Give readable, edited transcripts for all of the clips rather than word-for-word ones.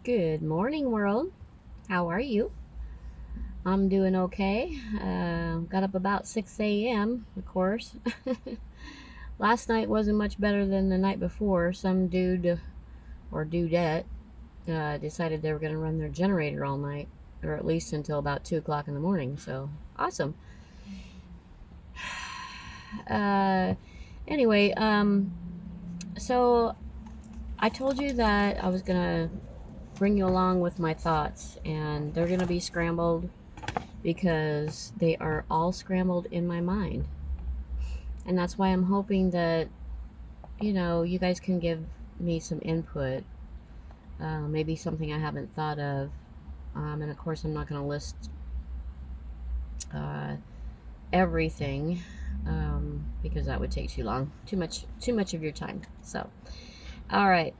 Good morning, world. How are you? I'm doing okay. Got up about 6 a.m., of course. Last night wasn't much better than the night before. Some dude or dudette decided they were going to run their generator all night, or at least until about 2 o'clock in the morning. So, awesome. Uh, anyway, so I told you that I was going to bring you along with my thoughts, and they're going to be scrambled because they are all scrambled in my mind. And that's why I'm hoping that, you guys can give me some input, maybe something I haven't thought of. And of course, I'm not going to list uh, everything because that would take too long, too much of your time. So, all right.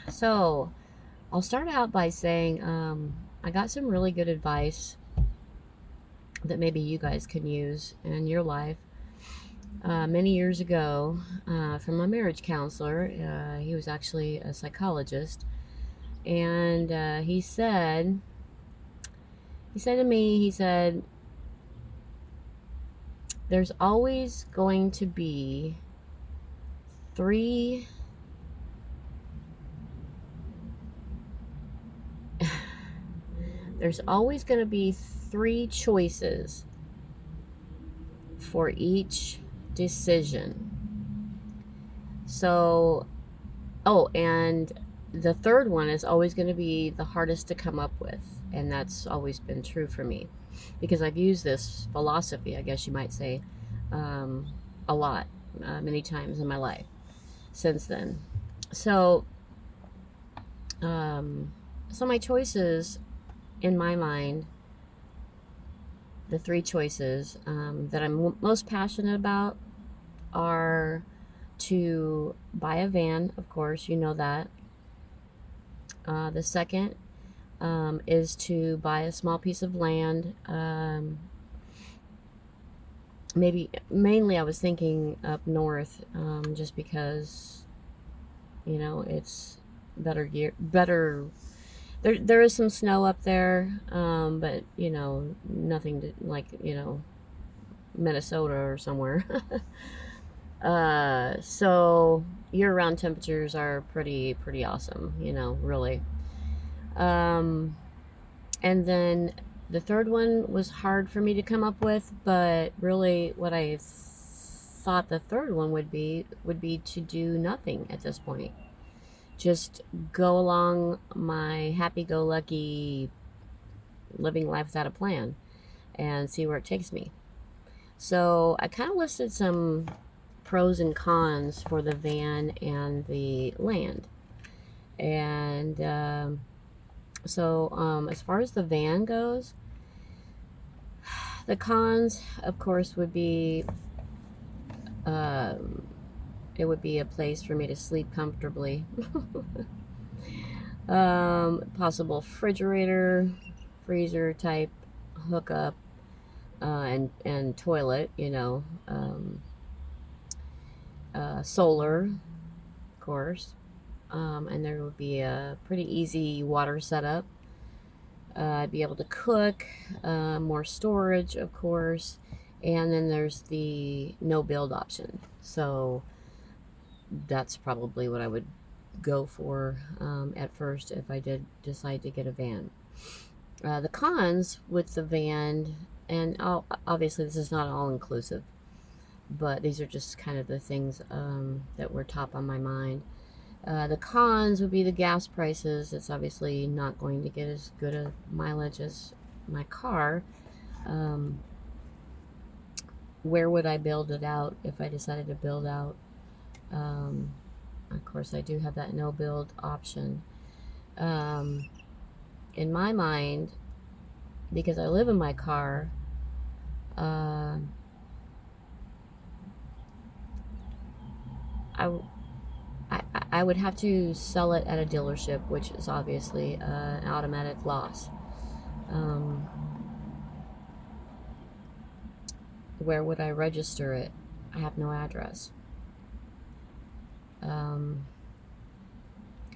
So I'll start out by saying I got some really good advice that maybe you guys can use in your life many years ago from a marriage counselor. He was actually a psychologist, and he said to me, he said, "There's always going to be three." There's always going to be three choices for each decision. So, oh, and the third one is always going to be the hardest to come up with. And that's always been true for me because I've used this philosophy, I guess you might say, um, a lot, many times in my life since then. So, um, so my choices in my mind, the three choices that I'm most passionate about are to buy a van, of course, you know that. The second is to buy a small piece of land. Maybe mainly I was thinking up north, just because it's better. There is some snow up there, but nothing to, like Minnesota or somewhere. So year-round temperatures are pretty awesome. Really. Um, And then the third one was hard for me to come up with, but really what I thought the third one would be to do nothing at this point. Just go along my happy-go-lucky living life without a plan and see where it takes me. So I kind of listed some pros and cons for the van and the land. And as far as the van goes, the cons, of course, would be um, it would be a place for me to sleep comfortably. Possible refrigerator, freezer type hookup, and toilet. Solar, of course, and there would be a pretty easy water setup. I'd be able to cook, more storage, of course, and then there's the no build option. So that's probably what I would go for at first if I did decide to get a van. The cons with the van, and obviously this is not all inclusive, but these are just kind of the things that were top on my mind. The cons would be the gas prices. It's obviously not going to get as good a mileage as my car. Um, where would I build it out if I decided to build out? Um, of course, I do have that no build option. Um, in my mind, because I live in my car, uh, I, I would have to sell it at a dealership, which is obviously an automatic loss. Um, where would I register it? I have no address. Um,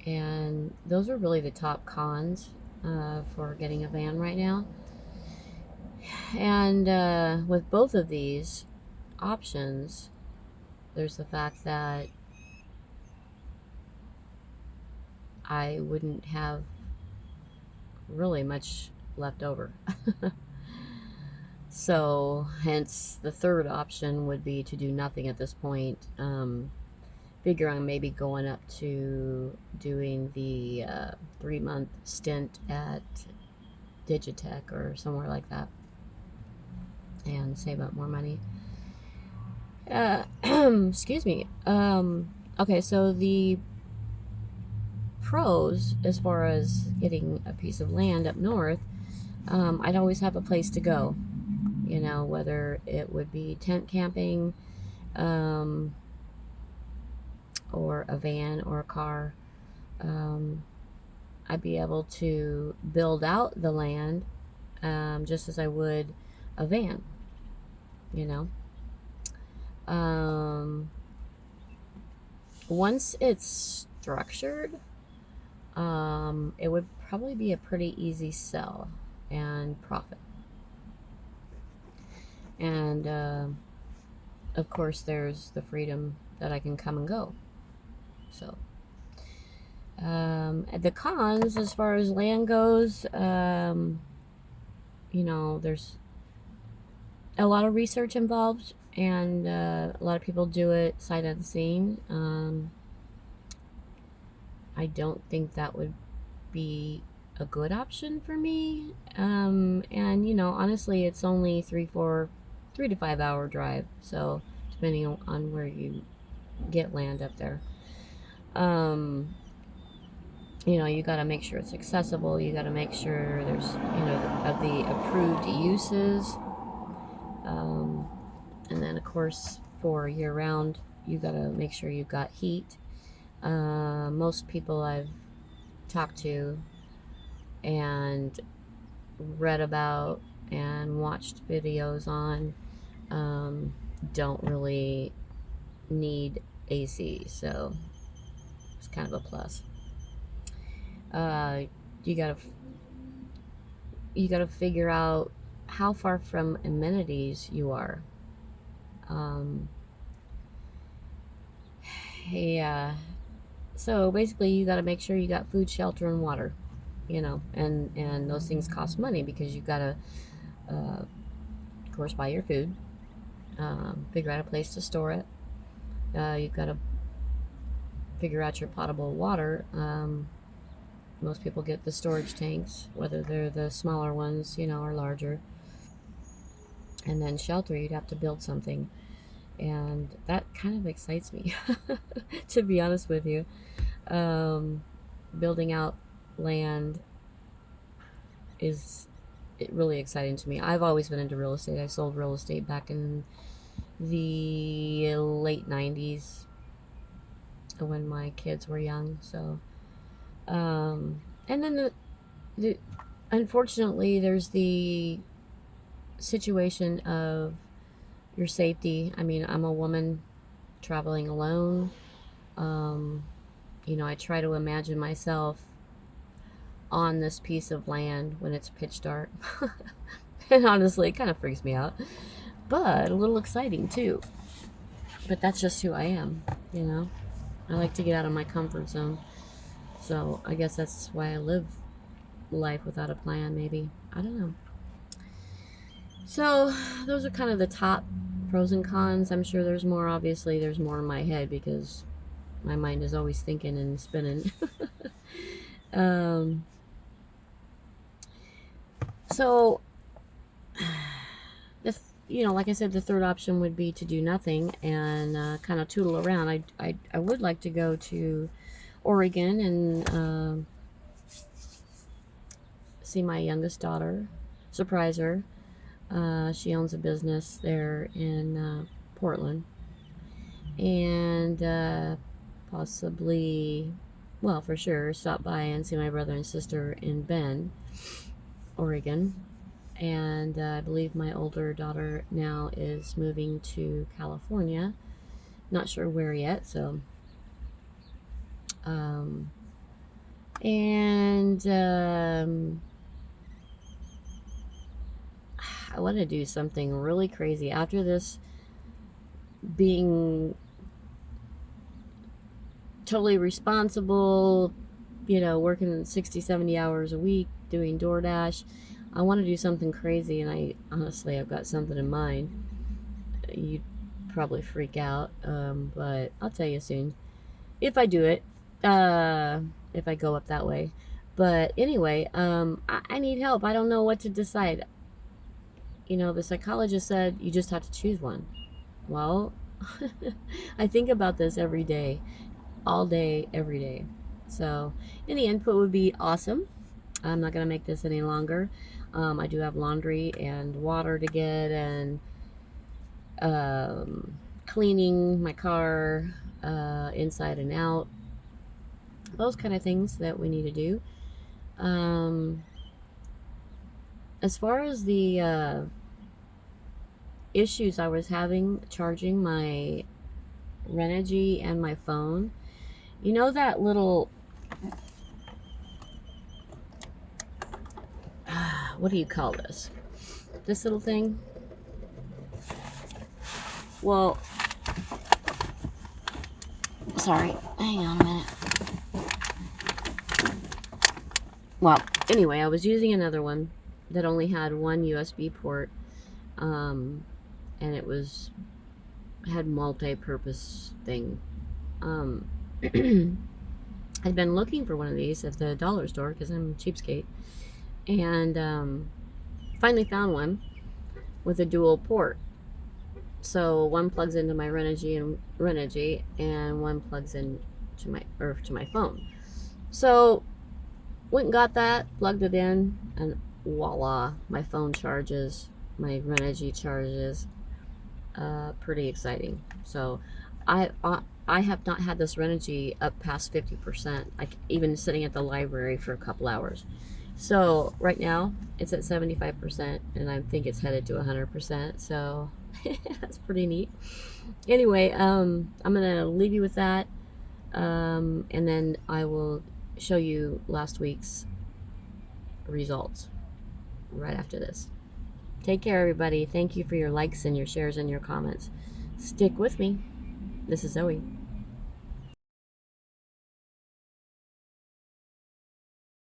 And those are really the top cons for getting a van right now. And with both of these options, there's the fact that I wouldn't have really much left over. So, hence, the third option would be to do nothing at this point. Figure on maybe going up to doing the 3-month stint at Digitech or somewhere like that and save up more money. Excuse me. Okay, so the pros as far as getting a piece of land up north, I'd always have a place to go. You know, whether it would be tent camping, or a van or a car. I'd be able to build out the land just as I would a van, you know. Once it's structured, it would probably be a pretty easy sell and profit. And of course, there's the freedom that I can come and go. So, the cons, as far as land goes, you know, there's a lot of research involved, and a lot of people do it sight unseen. I don't think that would be a good option for me. And you know, honestly, it's only 3 to 5 hour drive, so depending on where you get land up there. You know, you got to make sure it's accessible. You got to make sure there's, you know, of the approved uses. And then, of course, for year round, you got to make sure you've got heat. Most people I've talked to and read about and watched videos on don't really need AC, so it's kind of a plus. You gotta figure out how far from amenities you are. Yeah. So basically, you got to make sure you got food, shelter, and water. You know, and those things cost money because you got to, of course, buy your food. Figure out a place to store it. You've got to figure out your potable water. Most people get the storage tanks, whether they're the smaller ones, you know, or larger. And then shelter, you'd have to build something. And that kind of excites me, to be honest with you. Building out land is really exciting to me. I've always been into real estate. I sold real estate back in the late 90s when my kids were young. So, and then unfortunately, there's the situation of your safety. I mean, I'm a woman traveling alone. You know, I try to imagine myself on this piece of land when it's pitch dark. And honestly, it kind of freaks me out, but a little exciting too. But that's just who I am, you know. I like to get out of my comfort zone. So I guess that's why I live life without a plan, maybe. I don't know. So those are kind of the top pros and cons. I'm sure there's more. Obviously, there's more in my head because my mind is always thinking and spinning. So, you know, like I said, the third option would be to do nothing and kind of tootle around. I would like to go to Oregon and see my youngest daughter, surprise her. She owns a business there in Portland. And possibly, well, for sure, stop by and see my brother and sister in Bend, Oregon. And I believe my older daughter now is moving to California. Not sure where yet, so And I want to do something really crazy after this, being totally responsible, you know, working 60, 70 hours a week doing DoorDash. I want to do something crazy, and I've got something in mind. You'd probably freak out, but I'll tell you soon if I do it, if I go up that way. But anyway, I need help. I don't know what to decide. You know, the psychologist said you just have to choose one. Well, I think about this every day, all day, every day. So any input would be awesome. I'm not going to make this any longer. I do have laundry and water to get, and cleaning my car inside and out. Those kind of things that we need to do. As far as the issues I was having charging my Renogy and my phone, you know that little, what do you call this? This little thing? Well, sorry, hang on a minute. Well, anyway, I was using another one that only had one USB port, and it had multi-purpose thing. I'd been looking for one of these at the dollar store because I'm a cheapskate, and finally found one with a dual port. So one plugs into my Renogy, and one plugs in to my phone. So went and got that, plugged it in, and voila, my phone charges, my Renogy charges. Pretty exciting. So I have not had this Renogy up past 50%, like even sitting at the library for a couple hours. So right now it's at 75%, and I think it's headed to 100%. So that's pretty neat. Anyway, I'm gonna leave you with that, and then I will show you last week's results right after this. Take care, everybody. Thank you for your likes and your shares and your comments. Stick with me. This is Zoe.